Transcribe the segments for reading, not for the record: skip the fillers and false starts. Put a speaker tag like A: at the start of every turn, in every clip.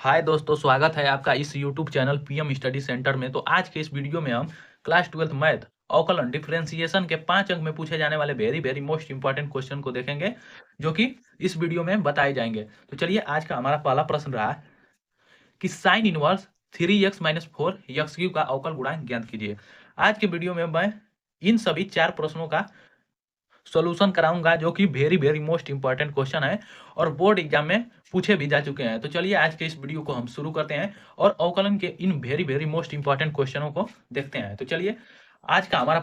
A: हाय दोस्तों, स्वागत है आपका इस YouTube channel PM study centre में। तो आज के इस वीडियो में हम क्लास 12th मैथ अवकलन डिफरेंशिएशन के 5 अंक में पूछे जाने वाले very very most important question को देखेंगे, जो कि इस वीडियो में बताए जाएंगे। तो चलिए, आज का हमारा पहला प्रश्न रहा कि साइन इनवर्स 3x-4 x³ का अवकल गुणांक ज्ञात कीजिए। आज के वीडियो में मैं इन सभी 4 प्रश्नों का सॉल्यूशन कराऊंगा, जो कि very very most important question है और बोर्ड एग्जाम में पूछे भी जा चुके हैं। तो चलिए, आज के इस वीडियो को हम शुरू करते हैं और अवकलन के इन वेरी वेरी मोस्ट इंपॉर्टेंट क्वेश्चनों को देखते हैं। तो चलिए, आज का हमारा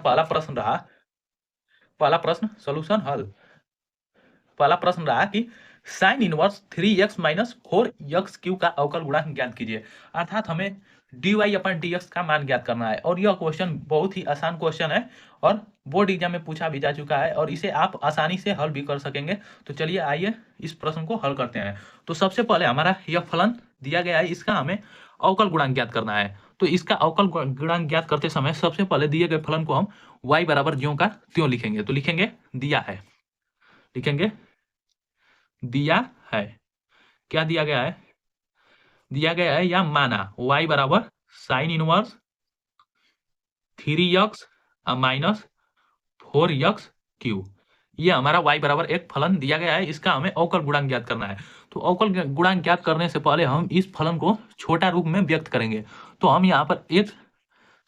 A: पहला प्रश्न सॉल्यूशन हल। पहला प्रश्न रहा कि साइन इनवर्स 3x-4 x³ का अवकल गुणांक ज्ञात कीजिए। अर्थात हमें dy/dx का मान ज्ञात करना है और यह क्वेश्चन बहुत ही आसान क्वेश्चन है और बोर्ड एग्जाम में पूछा भी जा चुका है और इसे आप आसानी से हल भी कर सकेंगे। तो चलिए, आइए इस प्रश्न को हल करते हैं। तो सबसे पहले हमारा यह फलन दिया गया है, इसका हमें अवकल गुणांक ज्ञात करना है। तो इसका अवकल गुणांक ज्ञात करते समय सबसे पहले दिए गए फलन को हम y बराबर ज्यों का त्यों लिखेंगे। तो लिखेंगे दिया है। क्या दिया गया है? दिया गया है या माना y बराबर sine inverse 3x minus 4x³। ये हमारा y बराबर एक फलन दिया गया है, इसका हमें अवकल गुणांक ज्ञात करना है। तो अवकल गुणांक ज्ञात करने से पहले हम इस फलन को छोटा रूप में व्यक्त करेंगे। तो हम यहाँ पर एक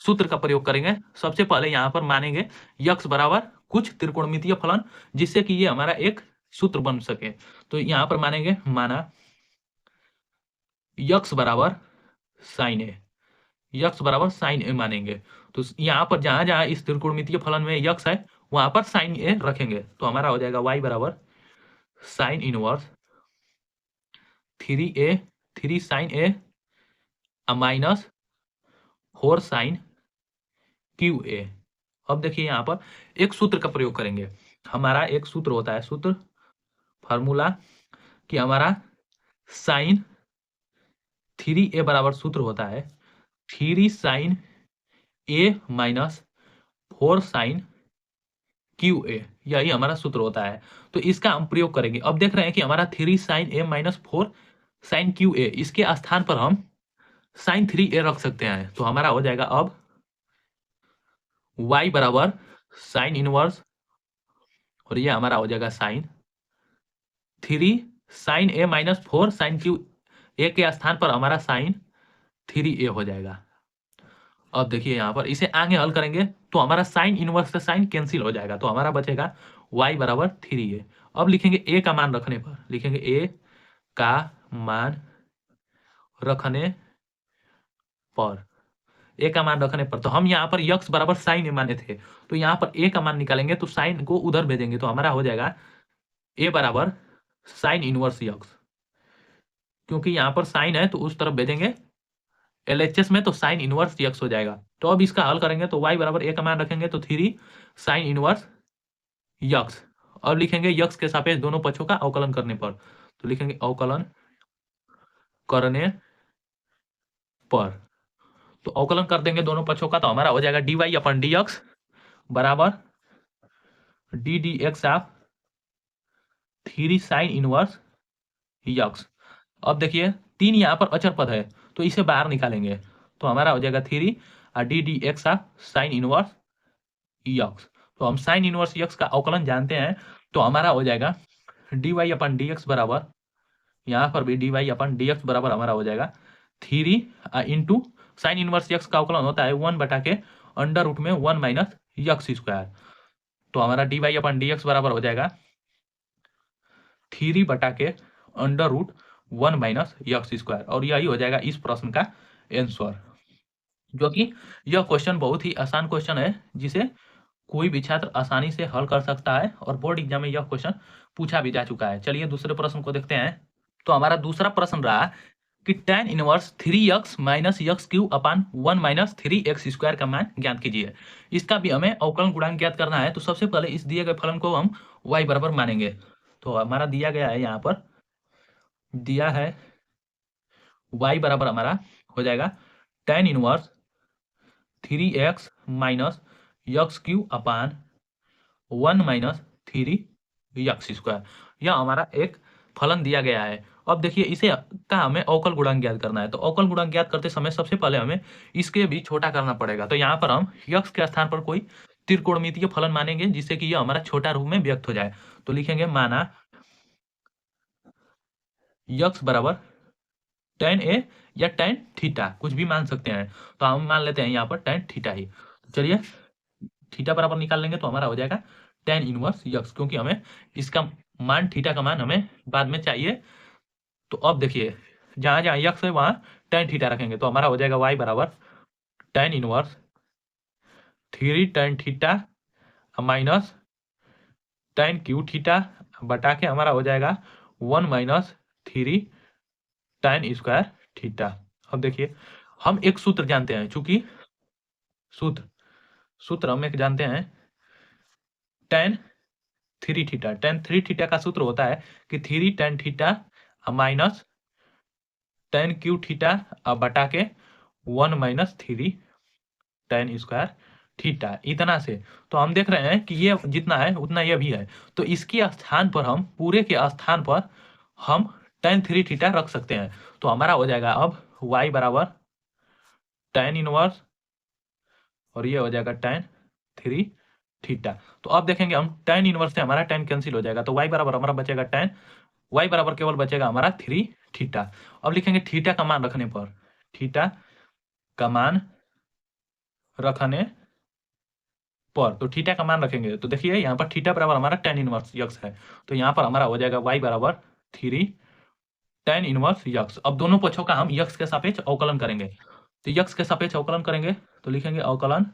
A: सूत्र का प्रयोग करेंगे। सबसे पहले यहाँ पर मानेंगे x बराबर कुछ त्रिकोणमितीय फलन, जिससे कि ये हमारा एक सूत्र बन सके। तो यहाँ पर मानेंगे, माना x बराबर साइन ए, x बराबर साइन ए मानेंगे। तो यहाँ पर जहां जहां इस त्रिकोणमितीय फलन में x है, वहां पर साइन ए रखेंगे। तो हमारा हो जाएगा y बराबर sine inverse 3 sine A minus 4 sine cube A. अब देखिए, यहाँ पर एक सूत्र का प्रयोग करेंगे। हमारा एक सूत्र होता है, सूत्र फार्मूला कि हमारा साइन 3a बराबर सूत्र होता है 3 sine A minus 4 sine cube A. यही हमारा सूत्र होता है। तो इसका हम प्रयोग करेंगे। अब देख रहे हैं कि हमारा 3 sine A minus 4 sine cube A, इसके स्थान पर हम साइन 3a रख सकते हैं। तो हमारा हो जाएगा अब y बराबर साइन इनवर्स, और ये हमारा हो जाएगा sine 3 sine A minus 4 sine cube A के स्थान पर हमारा साइन 3a हो जाएगा। अब देखिए, यहाँ पर इसे आगे हल करेंगे तो हमारा साइन इनवर्स से साइन कैंसिल हो जाएगा। तो हमारा बचेगा y बराबर 3a। अब लिखेंगे a का मान रखने पर, लिखेंगे a का मान रखने पर, a का मान रखने पर। तो हम यहाँ पर x बराबर साइन ए माने थे, तो यहाँ पर a का मान निकालेंगे तो साइन को उधर भेजेंगे। तो हमारा हो जाएगा a बराबर साइन इनवर्स x, क्योंकि यहाँ पर साइन है तो उस तरफ भेजेंगे LHS में, तो साइन इनवर्स x हो जाएगा। तो अब इसका हल करेंगे तो y बराबर a का मान रखेंगे तो 3 साइन इनवर्स x। अब लिखेंगे x के सापेक्ष दोनों पक्षों का अवकलन करने पर, तो लिखेंगे अवकलन करने पर। तो अवकलन कर देंगे दोनों पक्षों का, तो हमारा हो जाएगा dy/dx बराबर ddx of 3 sine inverse x। अब देखिए, 3 यहाँ पर अचर पद है तो इसे बाहर निकालेंगे। तो हमारा हो जाएगा 3 ddx of sine inverse x। तो हम साइन इनवर्स x का अवकलन जानते हैं। तो हमारा हो जाएगा dy/dx बराबर, यहाँ पर भी dy/dx बराबर हमारा हो जाएगा 3 इंटू साइन इनवर्स x का अवकलन होता है 1 बटा के अंडर रूट में 1 माइनस x स्क्वायर। तो हमारा dy/dx बराबर हो जाएगा 3 बटा के under root 1 minus x square. और यही हो जाएगा इस प्रश्न का आंसर, जो कि यह क्वेश्चन बहुत ही आसान क्वेश्चन है, जिसे कोई भी छात्र आसानी से हल कर सकता है और बोर्ड एग्जाम में यह क्वेश्चन पूछा भी जा चुका है। चलिए, दूसरे प्रश्न को देखते हैं। तो हमारा दूसरा प्रश्न रहा कि tan inverse 3x minus x³ अपान 1 माइनस 3x स्क्वायर का मान ज्ञात कीजिए। इसका भी हमें अवकलन गुणांक ज्ञात करना है। तो सबसे पहले इस दिए गए फलन को हम y बराबर मानेंगे। तो हमारा दिया गया है, यहाँ पर दिया है y बराबर हमारा हो जाएगा tan inverse 3x minus x³ अपान 1 माइनस 3x स्क्वायर। यह हमारा एक फलन दिया गया है। अब देखिए इसे का हमें अवकल गुणांक ज्ञात करना है। तो अवकल गुणांक ज्ञात करते समय सबसे पहले हमें इसके भी छोटा करना पड़ेगा। तो यहाँ पर हम यक्स के स्थान पर कोई त्रिकोणमितीय फलन मानेंगे जिससे कि यह हमारा छोटा रूप में व्यक्त हो जाए। तो लिखेंगे माना यक्स बराबर tan a या tan थीटा, कुछ भी मान सकते हैं। तो हम मान लेते हैं यहाँ पर tan थीटा ही। चलिए थीटा बराबर निकाल लेंगे तो हमारा हो जाएगा tan इनवर्स यक्स, क्योंकि हमें इसका मान थीटा का मान हमें बाद में चाहिए। तो अब देखिए जहाँ जहाँ यक्स है वहाँ tan थीटा रखेंगे तो हमारा हो जाएगा y बराबर tan inverse 3 tan theta minus tan Q theta बटा के हमारा हो जाएगा 1 माइनस 3 tan स्क्वायर थीटा। अब देखिए हम एक सूत्र जानते हैं, चूंकि सूत्र सूत्र हम एक जानते हैं tan 3 थीटा। tan 3 थीटा का सूत्र होता है कि 3 tan theta minus tan Q theta बटा के 1 माइनस 3 tan स्क्वायर थीटा, इतना से। तो हम देख रहे हैं कि ये जितना है उतना ये भी है। तो इसके स्थान पर हम पूरे के स्थान पर हम tan 3 थीटा रख सकते हैं। तो हमारा हो जाएगा अब y बराबर tan इनवर्स और ये हो जाएगा tan 3 थीटा। तो अब देखेंगे हम tan इनवर्स से हमारा tan कैंसिल हो जाएगा। तो y बराबर हमारा बचेगा tan, y बराबर केवल बचेगा हमारा 3 थीटा। अब लिखेंगे थीटा का मान रखने पर, थीटा का मान रखने पर, तो थीटा का मान रखेंगे तो देखिए यहाँ पर थीटा बराबर हमारा tan इनवर्स यक्स है। तो यहाँ पर हमारा हो जाएगा y बराबर 3 tan इनवर्स यक्स। अब दोनों पक्षों का हम यक्स के सापेक्ष अवकलन करेंगे। तो यक्स के सापेक्ष अवकलन करेंगे तो लिखेंगे अवकलन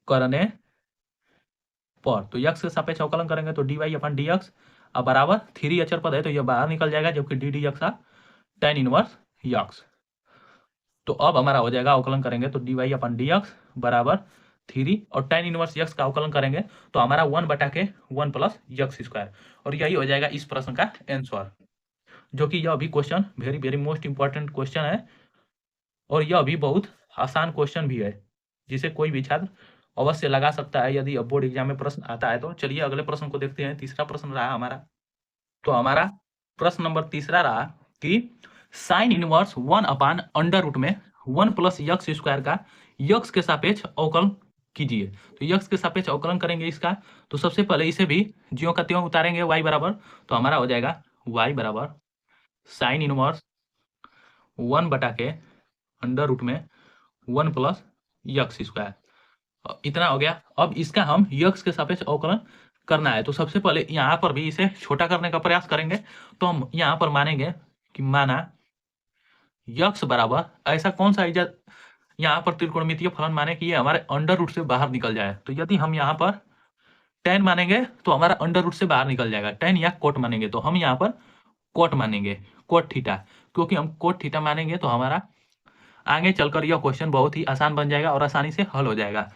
A: करने पर, तो यक्स के सापेक्ष अवकलन करेंगे तो dy अपन dx अब बराबर 3 अचर पद है तो ये बाहर निकल जाएगा, जबकि D D x tan inverse x. तो अब हमारा हो जाएगा अवकलन करेंगे तो dy अपन dx बराबर 3 और tan इनवर्स यक्स का अवकलन करेंगे तो हमारा 1 बटा के 1 प्लस यक्स स्क्वायर, और यही हो जाएगा इस प्रश्न का आंसर, जो कि यह भी question very very most important question है और यह भी बहुत आसान क्वेश्चन भी है जिसे कोई भी छात्र अवश्य लगा सकता है यदि बोर्ड एग्जाम में प्रश्न आता है तो। चलिए अगले प्रश्न को देखते हैं। तीसरा प्रश्न रहा हमारा, तो हमारा प्रश्न नंबर तीसरा रहा कि sine inverse 1 upon under root में 1 प्लस यक्स स्क्वायर का यक्स के सापेक्ष अवकलन कीजिए। तो यक्स के सापेक्ष अवकलन करेंगे इसका, तो सबसे पहले इसे भी ज्यों का त्यों उतारेंगे y बराबर, तो हमारा हो जाएगा y बराबर साइन इनवर्स 1 बटा के अंडर रूट में 1 प्लस यक्स स्क्वायर, इतना हो गया। अब इसका हम यक्स के सापेक्ष अवकलन करना है। तो सबसे पहले यहाँ पर भी इसे छोटा करने का प्रयास करेंगे। तो हम यहाँ पर मानेंगे कि माना यक्स बराबर ऐसा कौन सा इजाद यहाँ पर त्रिकोणमितीय फलन माने कि ये हमारे अंडर रूट से बाहर निकल जाए। तो यदि हम यहाँ पर tan मानेंगे तो हमारा अंडर रूट से बाहर निकल जाएगा, tan या कोट मानेंगे तो हम यहाँ पर कोट मानेंगे, कोट थीटा। क्योंकि हम कोट थीटा मानेंगे तो हमारा आगे चलकर यह क्वेश्चन बहुत ही आसान बन जाएगा और आसानी से हल हो जाएगा।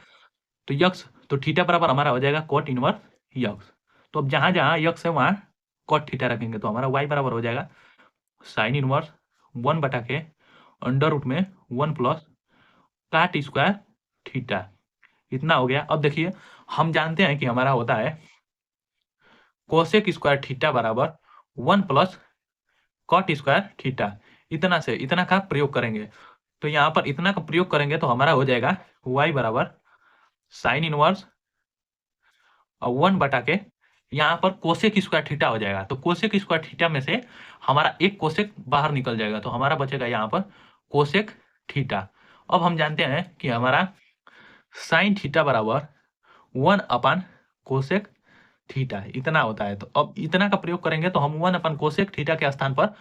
A: तो यक्स तो थीटा बराबर हमारा हो जाएगा कोट इनवर्स यक्स। तो अब जहाँ जहाँ यक्स है वहाँ कोट थीटा रखेंगे तो हमारा y बराबर हो जाएगा साइन इनवर्स 1 बटा के अंडर रूट में 1 प्लस काट स्क्वायर थीटा, इतना हो गया। अब देखिए हम जानते हैं कि हमारा होता है कोसेक स्क्वायर थीटा बराबर 1 प्लस कॉट स्क्वायर थीटा, इतना से इतना का प्रयोग करेंगे। तो यहाँ पर इतना का प्रयोग करेंगे तो हमारा हो जाएगा y बराबर साइन इनवर्स और 1 बटा के यहाँ पर कोसेक स्क्वायर थीटा हो जाएगा। तो कोसेक स्क्वायर थीटा में से हमारा एक कोसेक बाहर निकल जाएगा तो हमारा बचेगा यहाँ पर कोसेक थीटा। अब हम जानते हैं कि हमारा साइन थीटा बराबर 1 अपान कोसेक थीटा, इतना होता है। तो अब इतना का प्रयोग करेंगे तो हम 1 अपन कोसेक थीटा के स्थान पर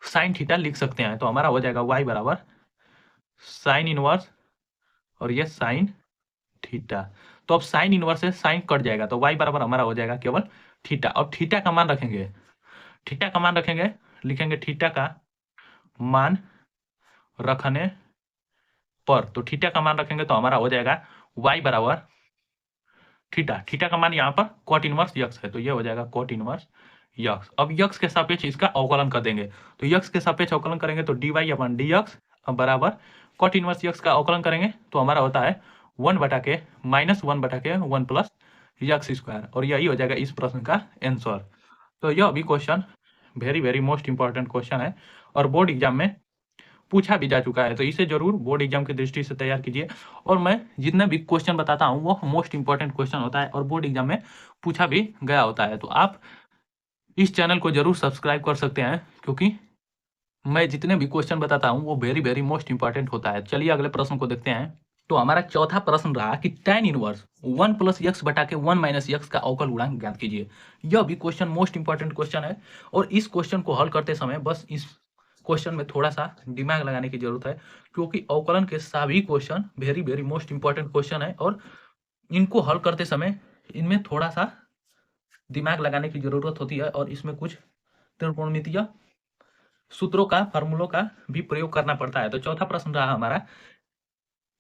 A: साइन थीटा लिख सकते हैं। तो हमारा हो जाएगा y बराबर साइन इनवर्स और ये साइन थीटा। तो अब साइन इनवर्स से साइन कट जाएगा तो y बराबर हमारा हो जाएगा केवल थीटा। अब थीटा का मान रखेंगे, थीटा का मान रखेंगे, लिखेंगे थीटा का मान रखने पर, तो थीटा का मान रखेंगे तो हमारा हो जाएगा y बराबर थीटा, थीटा का मान यहाँ पर कोट इनवर्स यक्स है तो ये हो जाएगा कोट इनवर्स यक्स। अब यक्स के सापेक्ष इसका अवकलन कर देंगे। तो यक्स के सापेक्ष अवकलन करेंगे तो dy अपन dx बराबर कोट इनवर्स यक्स का अवकलन करेंगे तो हमारा होता है 1 बटा के माइनस 1 बटा के 1 प्लस यक्स स्क्वायर, और यही हो जाएगा इस प्रश्न का आंसर। तो यह भी question very very most important question है और बोर्ड एग्जाम में पूछा भी जा चुका है, तो इसे जरूर बोर्ड एग्जाम की दृष्टि से तैयार कीजिए। और मैं जितने भी क्वेश्चन बताता हूँ वो मोस्ट इंपॉर्टेंट क्वेश्चन होता है और बोर्ड एग्जाम में पूछा भी गया होता है। तो आप इस चैनल को जरूर सब्सक्राइब कर सकते हैं, क्योंकि मैं जितने भी क्वेश्चन बताता हूँ वो वेरी वेरी मोस्ट इंपॉर्टेंट होता है। चलिए अगले प्रश्न को देखते हैं। तो हमारा चौथा प्रश्न रहा कि tan इनवर्स 1 प्लस यक्स बटा के 1 माइनस यक्स का अवकल गुणांक ज्ञात कीजिए। यह भी क्वेश्चन मोस्ट इंपॉर्टेंट क्वेश्चन है और इस क्वेश्चन को हल करते समय बस इस क्वेश्चन में थोड़ा सा दिमाग लगाने की जरूरत है, क्योंकि अवकलन के सभी question very very most important question है और इनको हल करते समय इनमें थोड़ा सा दिमाग लगाने की जरूरत होती है और इसमें कुछ त्रिकोणमितीय सूत्रों का, फार्मूलों का भी प्रयोग करना पड़ता है। तो चौथा प्रश्न रहा हमारा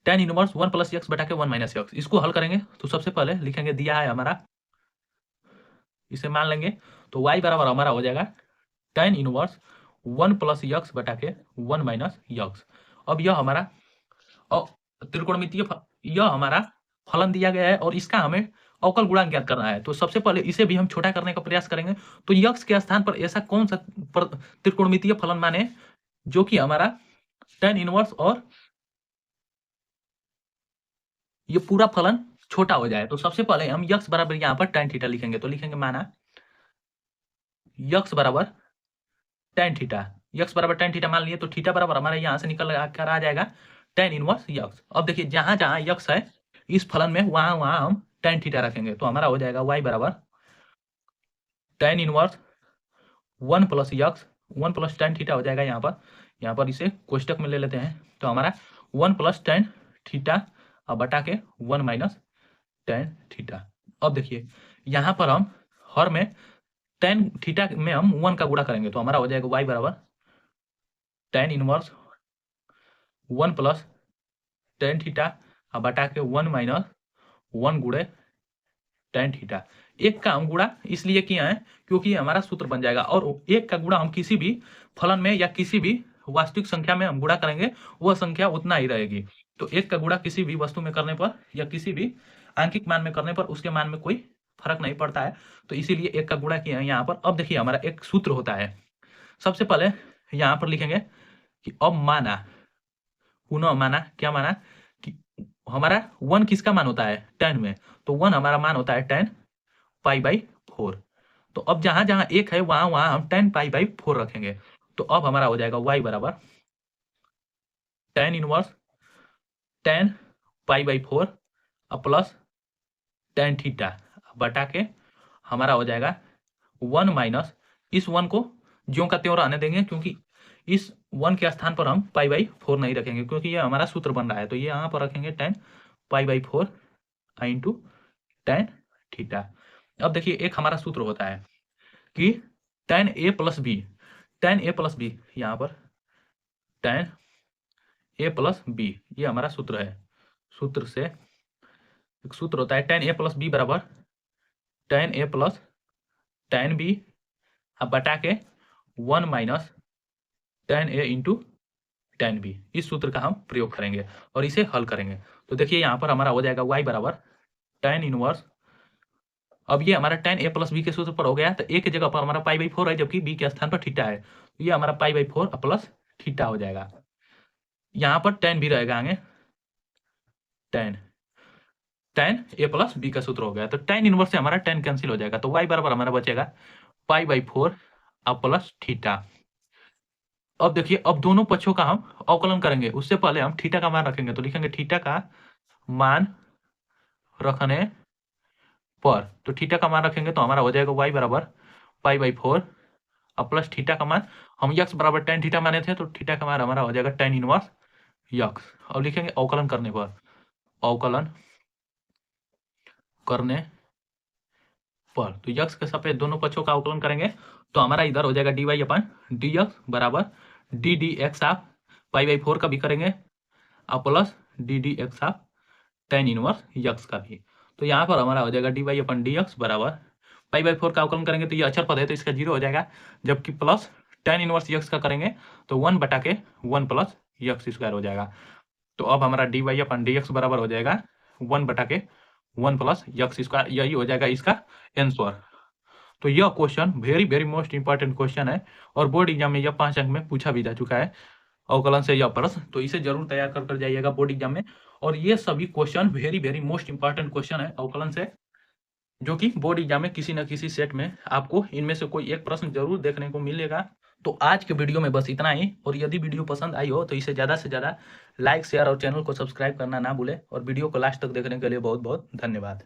A: tan इनवर्स 1 प्लस यक्स बटा के 1 माइनस यक्स। इसको हल करेंगे तो सबसे पहले लिखेंगे, दिया है हमारा, इसे मान लेंगे तो y बराबर हमारा हो जाएगा tan इनवर्स 1 प्लस यक्स बटा के 1 माइनस यक्स। अब यह हमारा त्रिकोणमितीय यह हमारा फलन दिया गया है और इसका हमें अवकल गुणांक ज्ञात करना है। तो सबसे पहले इसे भी हम छोटा करने का प्रयास करेंगे। तो यक्स के स्थान पर ऐसा कौन सा त्रिकोणमितीय फलन माने जो कि हमारा tan इनवर्स और ये पूरा फलन छोटा हो जाए। तो सबसे पहले हम यक्स बराबर यहाँ पर tan थीटा लिखेंगे। तो लिखेंगे माना यक्स बराबर tan थीटा, यक्स बराबर tan थीटा मान लिए तो थीटा बराबर हमारे यहाँ से निकल कर आ जाएगा tan इनवर्स यक्स। अब देखिए जहां जहां यक्स है इस फलन में वहां वहां हम tan थीटा रखेंगे, तो हमारा हो जाएगा y बराबर tan inverse 1 plus x, 1 plus tan theta हो जाएगा। यहाँ पर इसे कोष्टक में ले लेते हैं, तो हमारा 1 प्लस tan थीटा अब बटा के 1 माइनस tan थीटा। अब देखिए यहाँ पर हम हर में tan थीटा में हम 1 का गुणा करेंगे, तो हमारा हो जाएगा y बराबर tan inverse 1 plus tan theta अब बटा के 1 माइनस 1 गुणे tan थीटा। एक का हम गुणा इसलिए किया है क्योंकि हमारा सूत्र बन जाएगा, और एक का गुणा हम किसी भी फलन में या किसी भी वास्तविक संख्या में हम गुणा करेंगे वह संख्या उतना ही रहेगी। तो एक का गुणा किसी भी वस्तु में करने पर या किसी भी आंकिक मान में करने पर उसके मान में कोई फर्क नहीं पड़ता है, तो इसीलिए एक का गुणा किया है यहाँ पर। अब देखिए हमारा एक सूत्र होता है, सबसे पहले यहाँ पर लिखेंगे कि अब माना, पुनः माना, क्या माना कि हमारा 1 किसका मान होता है tan में, तो 1 हमारा मान होता है tan पाई बाई 4। तो अब जहां जहां एक है वहां वहां हम tan पाई बाई 4 रखेंगे। तो अब हमारा हो जाएगा y बराबर tan inverse tan pi by 4 अब प्लस tan थीटा बटा के हमारा हो जाएगा 1 माइनस, इस 1 को ज्यों का त्यों रहने देंगे क्योंकि इस 1 के स्थान पर हम पाई बाई 4 नहीं रखेंगे, क्योंकि ये हमारा सूत्र बन रहा है। तो ये यहाँ पर रखेंगे tan pi by 4 into tan theta. अब देखिए एक हमारा सूत्र होता है कि tan a plus B, tan a plus B, यहाँ पर tan a प्लस बी, ये हमारा सूत्र है। सूत्र से एक सूत्र होता है tan a प्लस बी बराबर tan a plus tan b अब बटा के 1 minus tan a into tan b। इस सूत्र का हम प्रयोग करेंगे और इसे हल करेंगे। तो देखिए यहाँ पर हमारा हो जाएगा y बराबर tan इनवर्स, अब ये हमारा tan a प्लस बी के सूत्र पर हो गया, तो a की जगह पर हमारा पाई बाई 4 है जबकि b के स्थान पर थीटा है, तो ये हमारा पाई बाई 4 प्लस थीटा हो जाएगा। यहाँ पर tan भी रहेगा आगे, tan a प्लस बी का सूत्र हो गया, तो tan इनवर्स से हमारा tan कैंसिल हो जाएगा, तो y बराबर हमारा बचेगा पाई बाई 4 अब प्लस थीटा। अब देखिए अब दोनों पक्षों का हम अवकलन करेंगे, उससे पहले हम थीटा का मान रखेंगे, तो लिखेंगे थीटा का मान रखने पर, तो थीटा का मान रखेंगे तो हमारा हो जाएगा y बराबर पाई बाई 4 अब प्लस थीटा का मान, हम यक्स बराबर tan थीटा माने थे तो थीटा का मान हमारा हो जाएगा tan इनवर्स यक्स। अब लिखेंगे अवकलन करने पर, अवकलन करने पर, तो यक्स के सापेक्ष दोनों पक्षों का अवकलन करेंगे तो हमारा इधर हो जाएगा dy अपन dx बराबर डी डी एक्स आप पाई बाई 4 का भी करेंगे और प्लस डी डी एक्स आप tan इनवर्स यक्स का भी। तो यहाँ पर हमारा हो जाएगा dy अपन डी एक्स बराबर पाई बाई 4 का अवकलन करेंगे तो ये अचर पद है तो इसका 0 हो जाएगा, जबकि प्लस tan इनवर्स यक्स का करेंगे तो 1 बटा के 1 प्लस यक्स स्क्वायर हो जाएगा। तो अब हमारा dy अपन डी एक्स बराबर हो जाएगा 1 बटा के 1 प्लस यक्स स्क्वायर, यही हो जाएगा इसका आंसर। तो यह question very very most important question है और बोर्ड एग्जाम में यह 5 अंक में पूछा भी जा चुका है अवकलन से यह प्रश्न, तो इसे जरूर तैयार कर जाइएगा बोर्ड एग्जाम में। और ये सभी question very very most important question है अवकलन से, जो कि बोर्ड एग्जाम में किसी न किसी सेट में आपको इनमें से कोई एक प्रश्न जरूर देखने को मिलेगा। तो आज के वीडियो में बस इतना ही, और यदि वीडियो पसंद आई हो तो इसे ज़्यादा से ज़्यादा लाइक शेयर और चैनल को सब्सक्राइब करना ना भूलें, और वीडियो को लास्ट तक देखने के लिए बहुत बहुत धन्यवाद।